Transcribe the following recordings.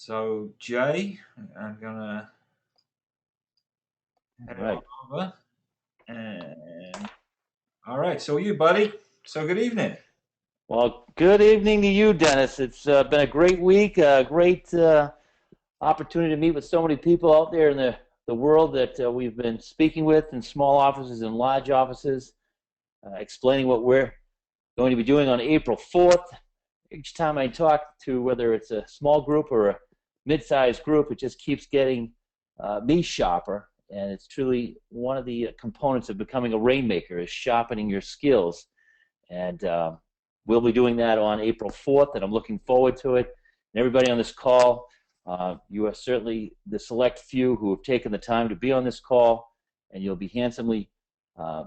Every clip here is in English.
So, Jay, I'm gonna head it on Right. over. And all right, so you, buddy. So, good evening. Well, good evening to you, Dennis. It's been a great week, a great opportunity to meet with so many people out there in the world that we've been speaking with in small offices and large offices, explaining what we're going to be doing on April 4th. Each time I talk to whether it's a small group or a mid-sized group, it just keeps getting me sharper. And it's truly one of the components of becoming a rainmaker is sharpening your skills. And we'll be doing that on April 4th, and I'm looking forward to it. And everybody on this call, you are certainly the select few who have taken the time to be on this call, and you'll be handsomely uh,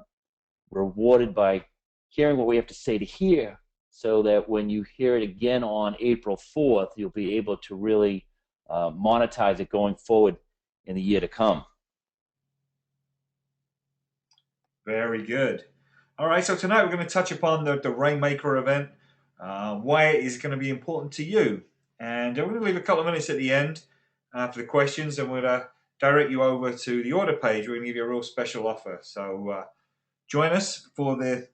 rewarded by hearing what we have to say to hear, so that when you hear it again on April 4th, you'll be able to really monetize it going forward in the year to come. Very good. All right, so tonight we're going to touch upon the Rainmaker event, why it is going to be important to you. And we're going to leave a couple of minutes at the end for the questions, and we're going to direct you over to the order page. We're going to give you a real special offer. So, join us for the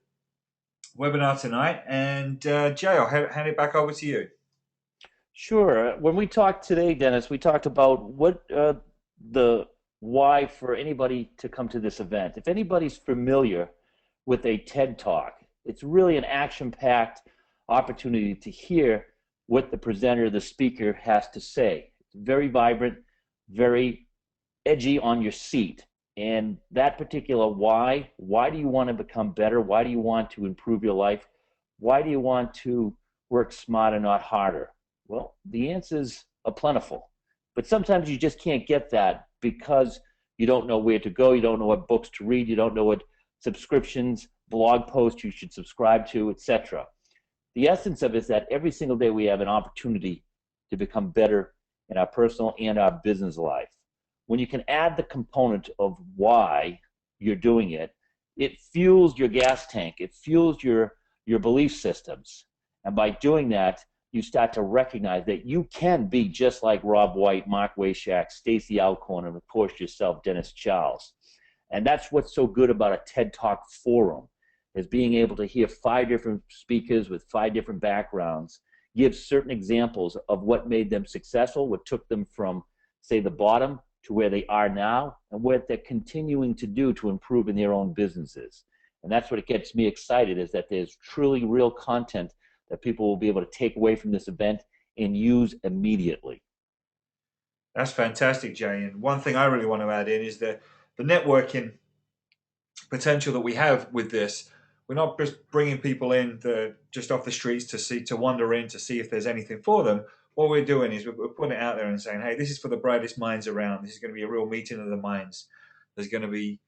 webinar tonight. And, Jay, I'll hand it back over to you. Sure. When we talked today, Dennis, we talked about what the why for anybody to come to this event. If anybody's familiar with a TED Talk, it's really an action-packed opportunity to hear what the presenter, the speaker, has to say. It's very vibrant, very edgy on your seat. And that particular why do you want to become better? Why do you want to improve your life? Why do you want to work smarter, not harder? Well, the answers are plentiful. But sometimes you just can't get that because you don't know where to go, you don't know what books to read, you don't know what subscriptions, blog posts you should subscribe to, etc. The essence of it is that every single day we have an opportunity to become better in our personal and our business life. When you can add the component of why you're doing it, it fuels your gas tank, it fuels your belief systems. And by doing that, you start to recognize that you can be just like Rob White, Mark Wayshak, Stacy Alcorn, and of course yourself, Dennis Charles. And that's what's so good about a TED Talk forum, is being able to hear 5 different speakers with 5 different backgrounds give certain examples of what made them successful, what took them from, say, the bottom to where they are now, and what they're continuing to do to improve in their own businesses. And that's what gets me excited, is that there's truly real content that people will be able to take away from this event and use immediately. That's fantastic, Jay. And one thing I really want to add in is the networking potential that we have with this. We're not just bringing people in just off the streets to wander in to see if there's anything for them. What we're doing is we're putting it out there and saying, hey, this is for the brightest minds around. This is going to be a real meeting of the minds. There's going to be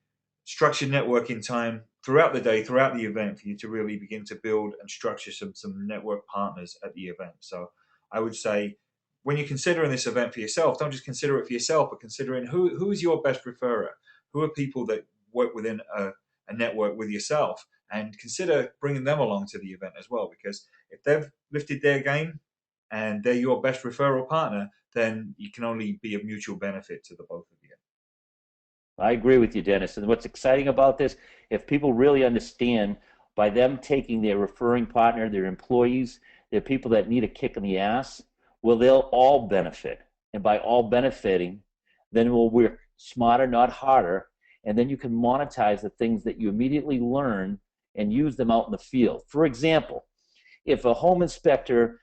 structured networking time throughout the day, throughout the event, for you to really begin to build and structure some network partners at the event. So I would say, when you're considering this event for yourself, don't just consider it for yourself, but considering who is your best referrer, who are people that work within a network with yourself, and consider bringing them along to the event as well. Because if they've lifted their game and they're your best referral partner, then you can only be of mutual benefit to the both of you. I agree with you, Dennis. And what's exciting about this, if people really understand by them taking their referring partner, their employees, their people that need a kick in the ass, well, they'll all benefit. And by all benefiting, then we'll work smarter, not harder. And then you can monetize the things that you immediately learn and use them out in the field. For example, if a home inspector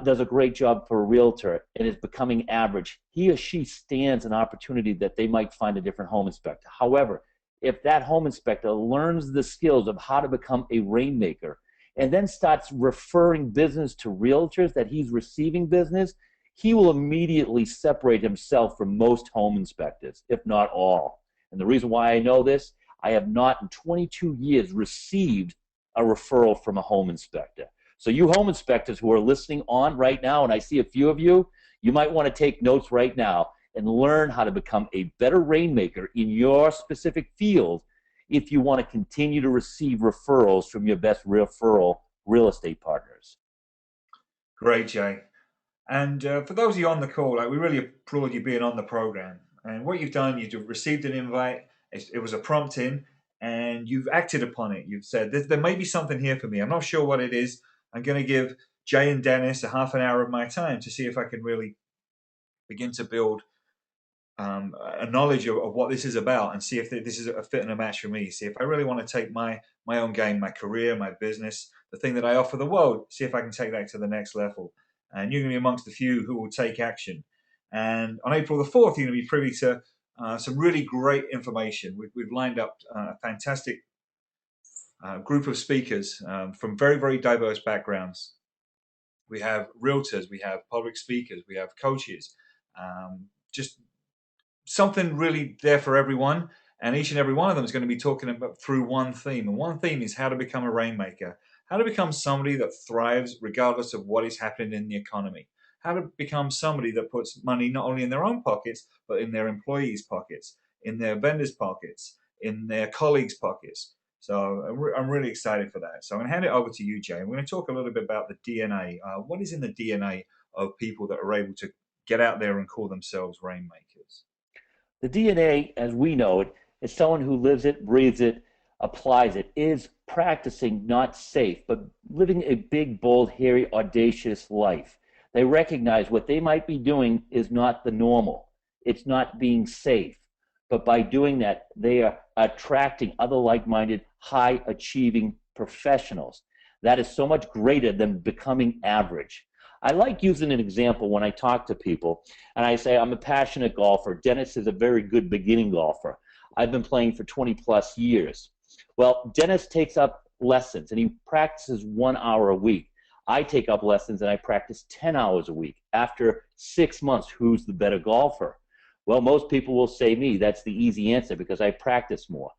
does a great job for a realtor and is becoming average, he or she stands an opportunity that they might find a different home inspector. However, if that home inspector learns the skills of how to become a rainmaker and then starts referring business to realtors that he's receiving business, he will immediately separate himself from most home inspectors, if not all. And the reason why I know this, I have not in 22 years received a referral from a home inspector. So you home inspectors who are listening on right now, and I see a few of you, you might want to take notes right now and learn how to become a better rainmaker in your specific field if you want to continue to receive referrals from your best referral real estate partners. Great, Jay. And for those of you on the call, like, we really applaud you being on the program. And what you've done, you've received an invite. It was a prompt in, and you've acted upon it. You've said there may be something here for me. I'm not sure what it is. I'm going to give Jay and Dennis a half an hour of my time to see if I can really begin to build a knowledge of what this is about, and see if this is a fit and a match for me. See if I really want to take my own game, my career, my business, the thing that I offer the world. See if I can take that to the next level. And you're going to be amongst the few who will take action. And on April the 4th, you're going to be privy to some really great information. We've lined up a fantastic group of speakers from very, very diverse backgrounds. We have realtors, we have public speakers, we have coaches, just something really there for everyone. And each and every one of them is going to be talking about through one theme. And one theme is how to become a rainmaker, how to become somebody that thrives regardless of what is happening in the economy, how to become somebody that puts money not only in their own pockets, but in their employees' pockets, in their vendors' pockets, in their colleagues' pockets. So I'm really excited for that. So I'm going to hand it over to you, Jay. We're going to talk a little bit about the DNA. What is in the DNA of people that are able to get out there and call themselves rainmakers? The DNA, as we know it, is someone who lives it, breathes it, applies it, is practicing not safe, but living a big, bold, hairy, audacious life. They recognize what they might be doing is not the normal. It's not being safe. But by doing that, they are attracting other like-minded, high-achieving professionals. That is so much greater than becoming average. I like using an example when I talk to people, and I say, I'm a passionate golfer. Dennis is a very good beginning golfer. I've been playing for 20 plus years. Well, Dennis takes up lessons and he practices 1 hour a week. I take up lessons and I practice 10 hours a week. After 6 months, who's the better golfer? Well, most people will say me. That's the easy answer because I practice more.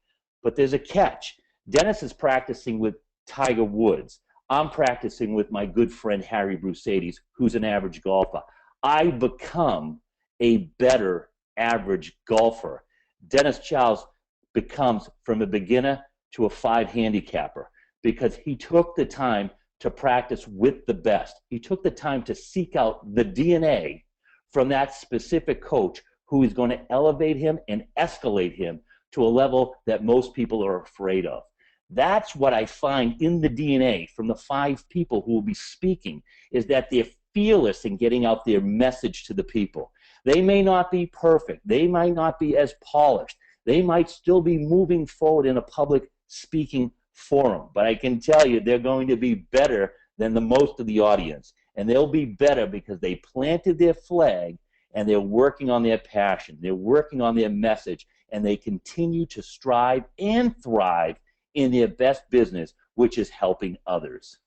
But there's a catch. Dennis is practicing with Tiger Woods. I'm practicing with my good friend Harry Brusades, who's an average golfer. I become a better average golfer. Dennis Charles becomes from a beginner to a 5 handicapper because he took the time to practice with the best. He took the time to seek out the DNA from that specific coach who is going to elevate him and escalate him to a level that most people are afraid of. That's what I find in the DNA from the 5 people who will be speaking, is that they're fearless in getting out their message to the people. They may not be perfect. They might not be as polished. They might still be moving forward in a public speaking forum. But I can tell you they're going to be better than the most of the audience. And they'll be better because they planted their flag and they're working on their passion. They're working on their message. And they continue to strive and thrive in their best business, which is helping others.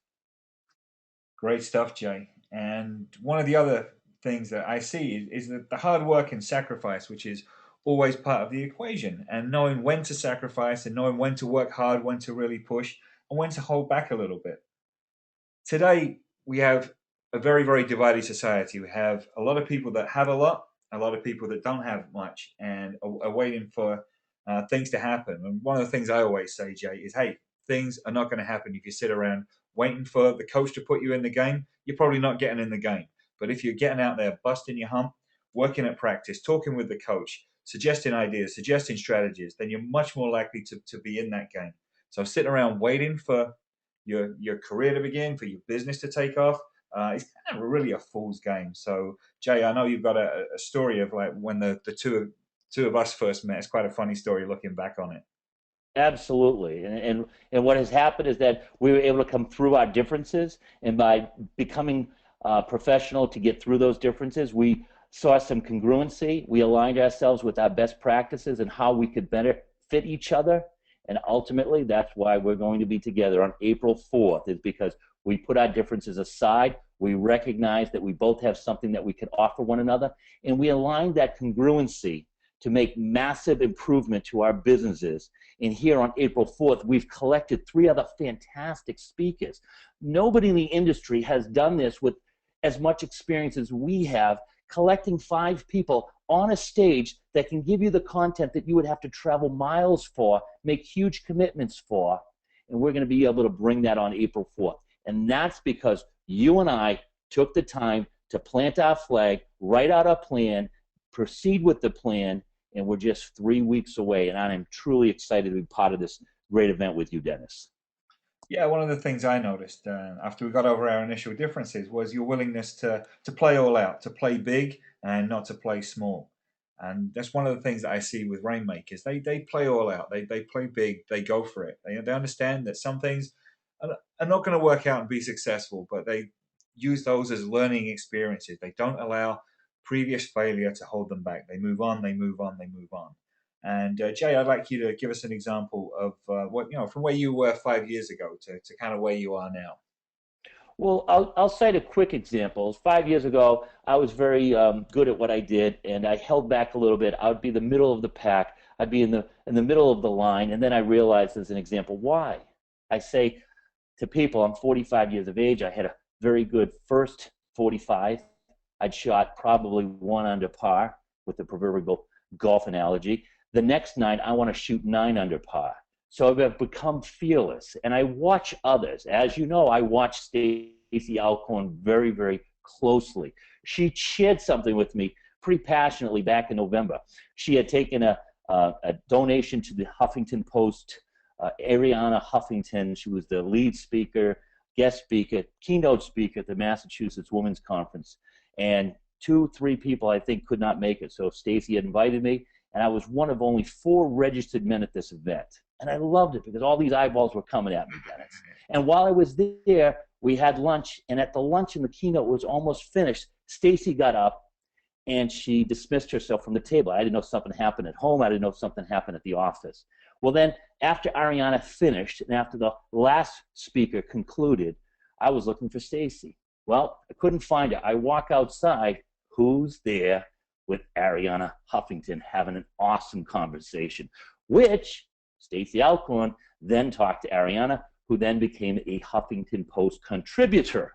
Great stuff, Jay. And one of the other things that I see is that the hard work and sacrifice, which is always part of the equation, and knowing when to sacrifice and knowing when to work hard, when to really push, and when to hold back a little bit. Today, we have a very, very divided society. We have a lot of people that have a lot of people that don't have much, and are waiting for things to happen. And one of the things I always say, Jay, is, hey, things are not going to happen if you sit around waiting for the coach to put you in the game. You're probably not getting in the game. But if you're getting out there, busting your hump, working at practice, talking with the coach, suggesting ideas, suggesting strategies, then you're much more likely to be in that game. So sitting around waiting for your career to begin, for your business to take off, it's kind of really a fool's game. So, Jay, I know you've got a story of like when the two of us first met. It's quite a funny story looking back on it. Absolutely. And what has happened is that we were able to come through our differences, and by becoming professional to get through those differences, we saw some congruency. We aligned ourselves with our best practices and how we could better fit each other. And ultimately, that's why we're going to be together on April 4th, is because we put our differences aside. We recognize that we both have something that we can offer one another, and we aligned that congruency to make massive improvement to our businesses. And here on April 4th, we've collected 3 other fantastic speakers. Nobody in the industry has done this with as much experience as we have, collecting 5 people on a stage that can give you the content that you would have to travel miles for, make huge commitments for, and we're going to be able to bring that on April 4th. And that's because you and I took the time to plant our flag, write out our plan, proceed with the plan, and we're just 3 weeks away. And I am truly excited to be part of this great event with you, Dennis. Yeah, one of the things I noticed after we got over our initial differences was your willingness to play all out, to play big and not to play small. And that's one of the things that I see with Rainmakers. They play all out. They play big. They go for it. They understand that some things are not going to work out and be successful, but they use those as learning experiences. They don't allow previous failure to hold them back. They move on. They move on. They move on. And Jay, I'd like you to give us an example of what from where you were 5 years ago to kind of where you are now. Well, I'll cite a quick example. 5 years ago, I was very good at what I did, and I held back a little bit. I would be the middle of the pack. I'd be in the middle of the line, and then I realized, as an example, why. I say to people, I'm 45 years of age. I had a very good first 45. I'd shot probably one under par with the proverbial golf analogy. The next nine, I want to shoot nine under par. So I've become fearless, and I watch others. As you know, I watch Stacey Alcorn very, very closely. She shared something with me pretty passionately back in November. She had taken a donation to the Huffington Post. Ariana Huffington, she was the lead speaker, guest speaker, keynote speaker at the Massachusetts Women's Conference. And 2, 3 people, I think, could not make it. So Stacey had invited me, and I was one of only 4 registered men at this event. And I loved it because all these eyeballs were coming at me, Dennis. And while I was there, we had lunch, and at the lunch and the keynote was almost finished, Stacey got up and she dismissed herself from the table. I didn't know something happened at home. I didn't know something happened at the office. Well, then, after Ariana finished and after the last speaker concluded, I was looking for Stacey. Well, I couldn't find her. I walk outside. Who's there with Ariana Huffington having an awesome conversation, which Stacey Alcorn then talked to Ariana, who then became a Huffington Post contributor.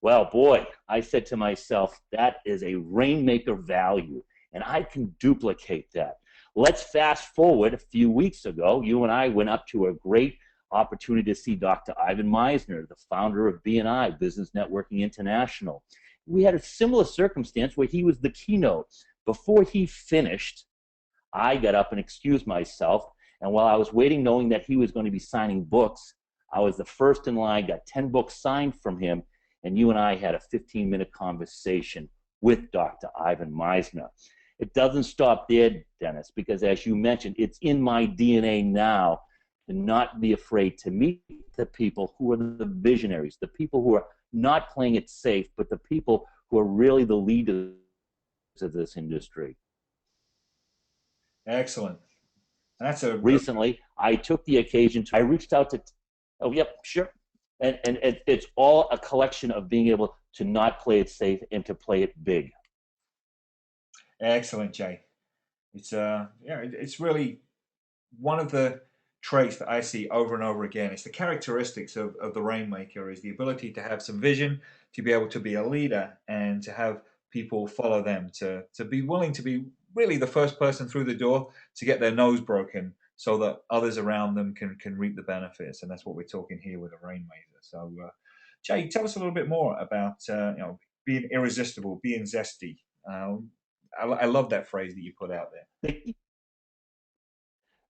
Well, boy, I said to myself, that is a Rainmaker value, and I can duplicate that. Let's fast forward a few weeks ago. You and I went up to a great opportunity to see Dr. Ivan Meisner, the founder of B&I, Business Networking International. We had a similar circumstance where he was the keynote. Before he finished, I got up and excused myself. And while I was waiting, knowing that he was going to be signing books, I was the first in line, got 10 books signed from him, and you and I had a 15-minute conversation with Dr. Ivan Meisner. It doesn't stop there, Dennis, because as you mentioned, it's in my DNA now to not be afraid to meet the people who are the visionaries, the people who are not playing it safe, but the people who are really the leaders of this industry. Excellent. That's a Recently, I took the occasion to, I reached out to, oh, yep, sure. And it's all a collection of being able to not play it safe and to play it big. excellent, Jay. It's really one of the traits that I see over and over again. It's the characteristics of the Rainmaker is the ability to have some vision, to be able to be a leader, and to have people follow them, to be willing to be really the first person through the door to get their nose broken so that others around them can reap the benefits. And that's what we're talking here with a Rainmaker. So, Jay, tell us a little bit more about being irresistible, being zesty. I love that phrase that you put out there.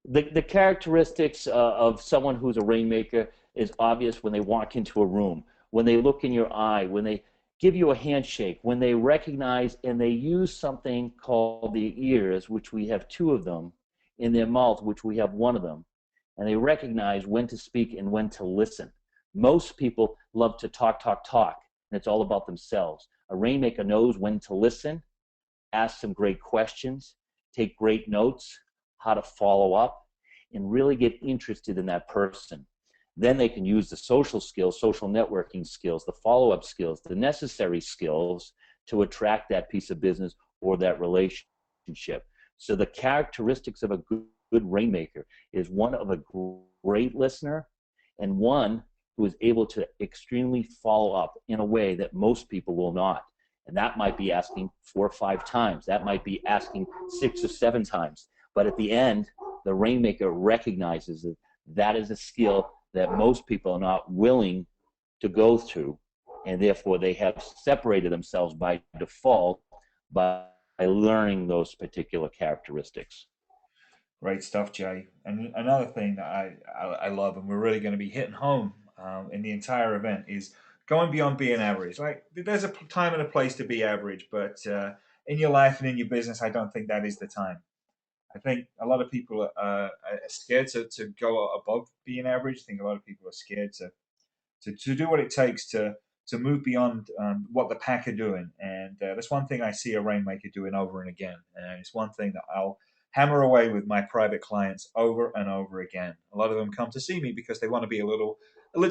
The characteristics of someone who's a Rainmaker is obvious when they walk into a room, when they look in your eye, when they give you a handshake, when they recognize and they use something called the ears, which we have 2 of them, in their mouth, which we have 1 of them, and they recognize when to speak and when to listen. Most people love to talk, and it's all about themselves. A Rainmaker knows when to listen, ask some great questions, take great notes, how to follow up, and really get interested in that person. Then they can use the social skills, social networking skills, the follow-up skills, the necessary skills to attract that piece of business or that relationship. So the characteristics of a good Rainmaker is one of a great listener and one who is able to extremely follow up in a way that most people will not. And that might be asking 4 or 5 times. That might be asking 6 or 7 times. But at the end, the Rainmaker recognizes that that is a skill that most people are not willing to go through and therefore they have separated themselves by default by learning those particular characteristics. Great stuff, Jay. And another thing that I love, and we're really going to be hitting home in the entire event, is going beyond being average. Like, there's a time and a place to be average, but in your life and in your business, I don't think that is the time. I think a lot of people are scared to go above being average. I think a lot of people are scared to do what it takes to move beyond what the pack are doing. And that's one thing I see a Rainmaker doing over and again. And it's one thing that I'll hammer away with my private clients over and over again. A lot of them come to see me because they want to be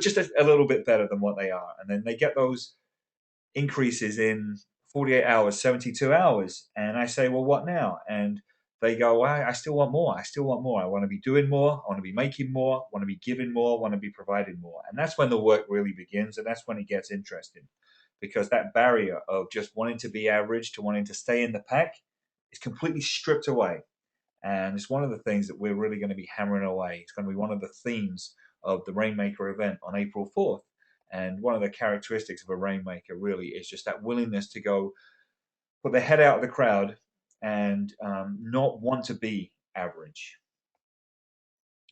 just a little bit better than what they are. And then they get those increases in 48 hours, 72 hours. And I say, well, what now? And they go, well, I still want more. I still want more. I want to be doing more. I want to be making more. I want to be giving more. I want to be providing more. And that's when the work really begins. And that's when it gets interesting because that barrier of just wanting to be average to wanting to stay in the pack is completely stripped away. And it's one of the things that we're really going to be hammering away. It's going to be one of the themes of the Rainmaker event on April 4th. And one of the characteristics of a Rainmaker really is just that willingness to go put their head out of the crowd and not want to be average.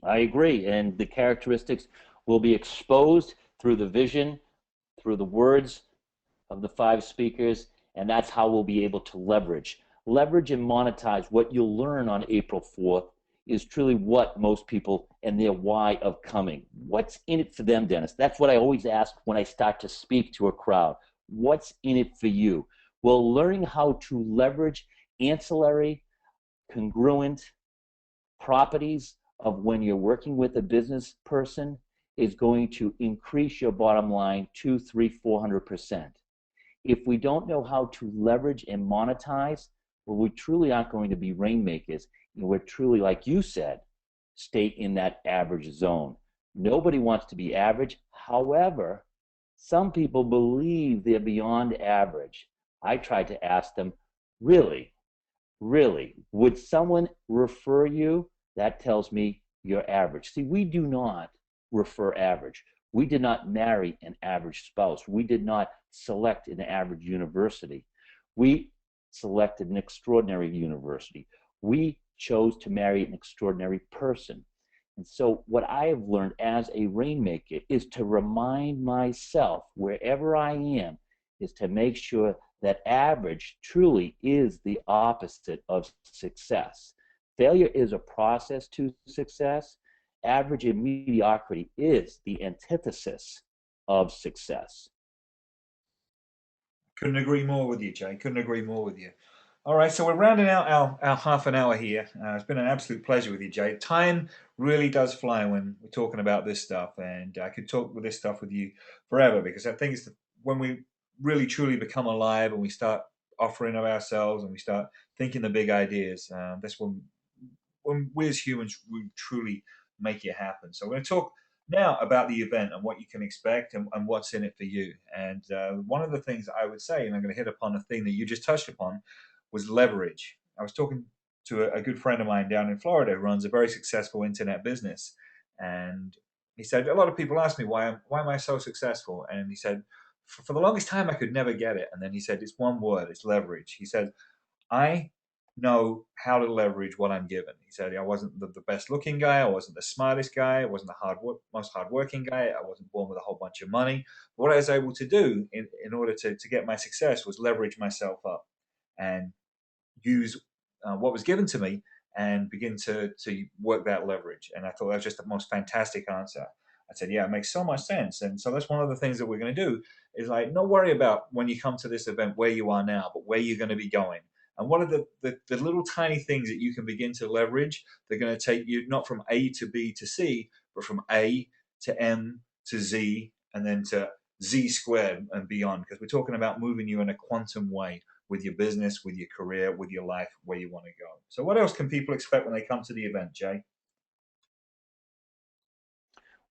I agree. And the characteristics will be exposed through the vision, through the words of the five speakers, and that's how we'll be able to leverage and monetize what you'll learn on April 4th is truly what most people and their why of coming. What's in it for them, Dennis? That's what I always ask when I start to speak to a crowd. What's in it for you? Well, learning how to leverage ancillary, congruent properties of when you're working with a business person is going to increase your bottom line 2, 3, 400%. If we don't know how to leverage and monetize, well, we truly aren't going to be rainmakers. And we're truly, like you said, stay in that average zone. Nobody wants to be average. However, some people believe they're beyond average. I tried to ask them, really, really, would someone refer you? That tells me you're average. See, we do not refer average. We did not marry an average spouse. We did not select an average university. We selected an extraordinary university. We chose to marry an extraordinary person. And so what I have learned as a rainmaker is to remind myself wherever I am is to make sure that average truly is the opposite of success. Failure is a process to success. Average and mediocrity is the antithesis of success. Couldn't agree more with you, Jay. Couldn't agree more with you. All right, so we're rounding out our half an hour here. It's been an absolute pleasure with you, Jay. Time really does fly when we're talking about this stuff, and I could talk with this stuff with you forever because I think when we really truly become alive and we start offering of ourselves and we start thinking the big ideas, that's when we as humans we truly make it happen. So we're going to talk now about the event and what you can expect and what's in it for you. And one of the things I would say, and I'm going to hit upon a thing that you just touched upon, was leverage. I was talking to a good friend of mine down in Florida who runs a very successful internet business, and he said a lot of people ask me why am I so successful, and he said for the longest time I could never get it, and then he said it's one word, it's leverage. He said I know how to leverage what I'm given. He said I wasn't the best looking guy, I wasn't the smartest guy, I wasn't the most hardworking guy, I wasn't born with a whole bunch of money. But what I was able to do in order to get my success was leverage myself up and use what was given to me and begin to work that leverage. And I thought that was just the most fantastic answer. I said, yeah, it makes so much sense. And so that's one of the things that we're going to do is like, not worry about when you come to this event where you are now, but where you're going to be going. And what are the little tiny things that you can begin to leverage? They're going to take you not from A to B to C, but from A to M to Z and then to Z squared and beyond. Because we're talking about moving you in a quantum way with your business, with your career, with your life, where you want to go. So what else can people expect when they come to the event, Jay?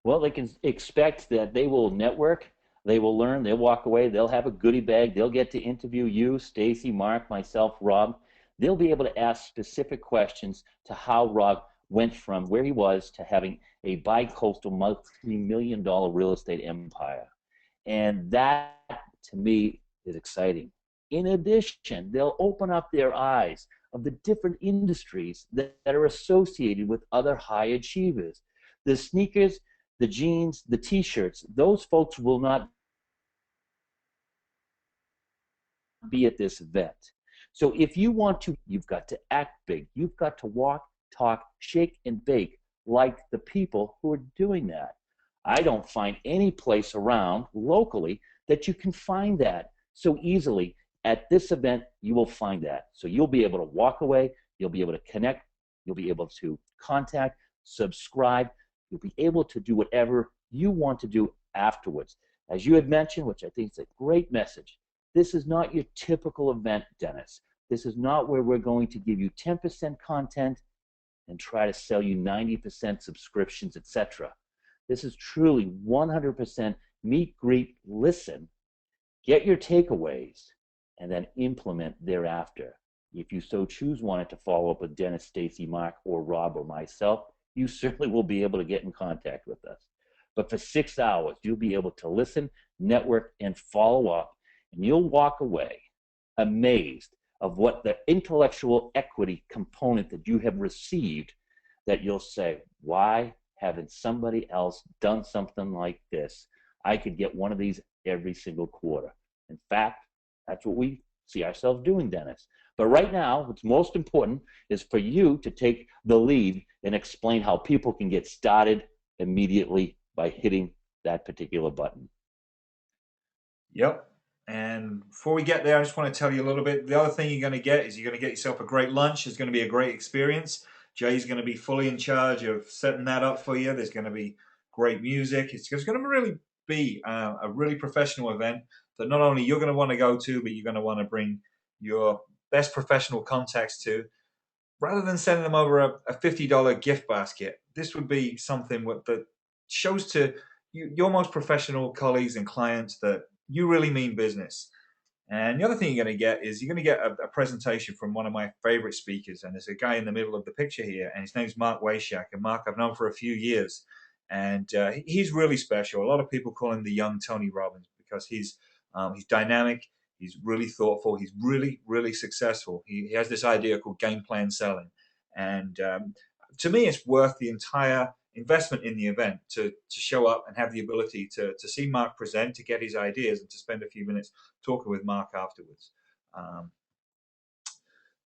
Well, they can expect that they will network, they will learn, they'll walk away, they'll have a goodie bag, they'll get to interview you, Stacy, Mark, myself, Rob. They'll be able to ask specific questions to how Rob went from where he was to having a bi-coastal multi-million-dollar real estate empire. And that, to me, is exciting. In addition, they'll open up their eyes of the different industries that are associated with other high achievers. The sneakers, the jeans, the t-shirts, those folks will not be at this event. So if you want to, you've got to act big. You've got to walk, talk, shake, and bake like the people who are doing that. I don't find any place around locally that you can find that so easily. At this event, you will find that. So you'll be able to walk away, you'll be able to connect, you'll be able to contact, subscribe, you'll be able to do whatever you want to do afterwards. As you had mentioned, which I think is a great message, this is not your typical event, Dennis. This is not where we're going to give you 10% content and try to sell you 90% subscriptions, etc. This is truly 100% meet, greet, listen, get your takeaways, and then implement thereafter. If you so choose, wanted to follow up with Dennis, Stacy, Mark, or Rob, or myself, you certainly will be able to get in contact with us. But for 6 hours, you'll be able to listen, network, and follow up, and you'll walk away amazed of what the intellectual equity component that you have received, that you'll say, why haven't somebody else done something like this? I could get one of these every single quarter. In fact, that's what we see ourselves doing, Dennis. But right now, what's most important is for you to take the lead and explain how people can get started immediately by hitting that particular button. Yep. And before we get there, I just want to tell you a little bit. The other thing you're going to get is you're going to get yourself a great lunch. It's going to be a great experience. Jay's going to be fully in charge of setting that up for you. There's going to be great music. It's going to really be a really professional event that not only you're going to want to go to, but you're going to want to bring your best professional contacts to. Rather than sending them over a $50 gift basket, this would be something that shows to your most professional colleagues and clients that you really mean business. And the other thing you're going to get is you're going to get a presentation from one of my favorite speakers. And there's a guy in the middle of the picture here, and his name's Mark Wayshak. And Mark, I've known for a few years. And he's really special. A lot of people call him the young Tony Robbins because he's dynamic. He's really thoughtful. He's really, really successful. He has this idea called game plan selling. And to me, it's worth the entire investment in the event to show up and have the ability to see Mark present, to get his ideas, and to spend a few minutes talking with Mark afterwards.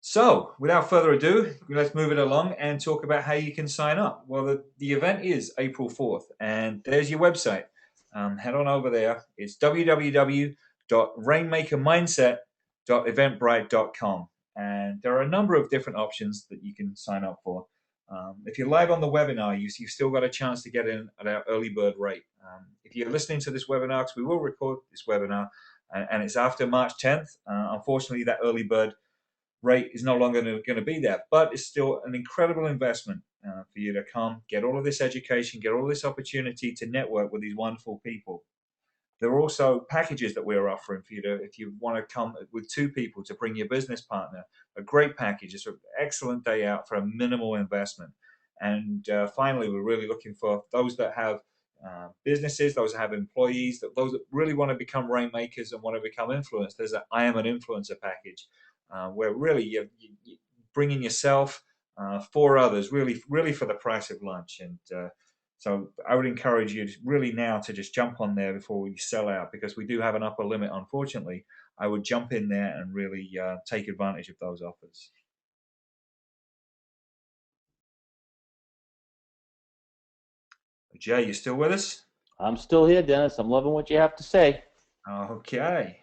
So, without further ado, let's move it along and talk about how you can sign up. Well, the event is April 4th, and there's your website. Head on over there. It's www.rainmakermindset.eventbrite.com. And there are a number of different options that you can sign up for. If you're live on the webinar, you've still got a chance to get in at our early bird rate. If you're listening to this webinar, because we will record this webinar, and it's after March 10th, unfortunately, that early bird rate is no longer going to be there, but it's still an incredible investment for you to come, get all of this education, get all of this opportunity to network with these wonderful people. There are also packages that we're offering for you to, if you want to come with 2 people to bring your business partner, a great package. It's an excellent day out for a minimal investment. And finally, we're really looking for those that have businesses, those that have employees, those that really want to become rainmakers and want to become influencers. There's a I Am an Influencer package where really you're bringing yourself for others, really for the price of lunch. And so I would encourage you really now to just jump on there before we sell out, because we do have an upper limit, unfortunately. I would jump in there and really take advantage of those offers. Jay, you still with us? I'm still here, Dennis. I'm loving what you have to say. Okay.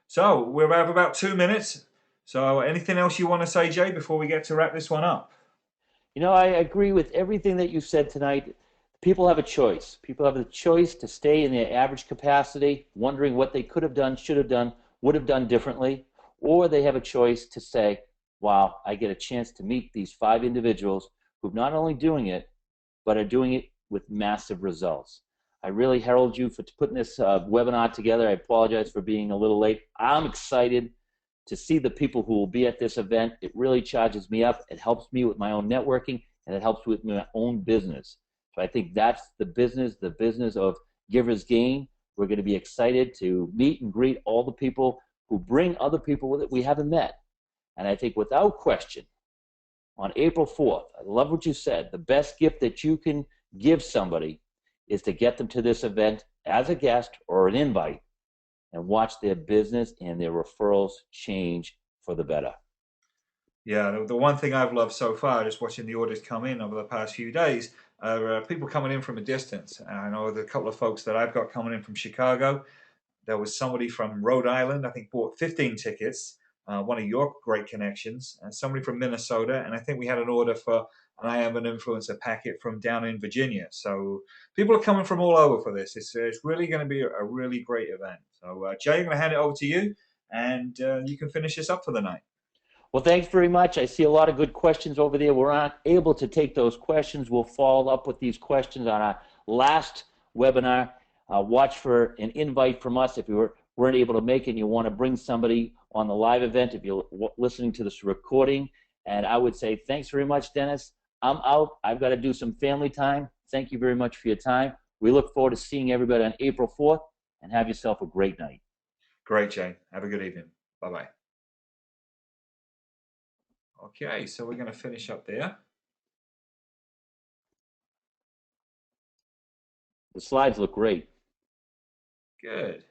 So we have about 2 minutes. So anything else you want to say, Jay, before we get to wrap this one up? You know, I agree with everything that you said tonight. People have a choice. People have the choice to stay in their average capacity, wondering what they could have done, should have done, would have done differently, or they have a choice to say, wow, I get a chance to meet these 5 individuals who are not only doing it, but are doing it with massive results. I really herald you for putting this webinar together. I apologize for being a little late. I'm excited to see the people who will be at this event. It really charges me up. It helps me with my own networking, and it helps with my own business. So I think that's the business of givers gain. We're going to be excited to meet and greet all the people who bring other people that we haven't met. And I think without question, on April 4th, I love what you said. The best gift that you can give somebody is to get them to this event as a guest or an invite and watch their business and their referrals change for the better. Yeah, the one thing I've loved so far, just watching the orders come in over the past few days, are people coming in from a distance. I know there's a couple of folks that I've got coming in from Chicago. There was somebody from Rhode Island, I think, bought 15 tickets, one of your great connections, and somebody from Minnesota. And I think we had an order for an I Am an Influencer packet from down in Virginia. So people are coming from all over for this. It's really going to be a really great event. So, Jay, I'm going to hand it over to you, and you can finish this up for the night. Well, thanks very much. I see a lot of good questions over there. We're not able to take those questions. We'll follow up with these questions on our last webinar. Watch for an invite from us if you weren't able to make it and you want to bring somebody on the live event, if you're listening to this recording. And I would say thanks very much, Dennis. I'm out. I've got to do some family time. Thank you very much for your time. We look forward to seeing everybody on April 4th, and have yourself a great night. Great, Jay. Have a good evening. Bye-bye. Okay, so we're going to finish up there. The slides look great. Good.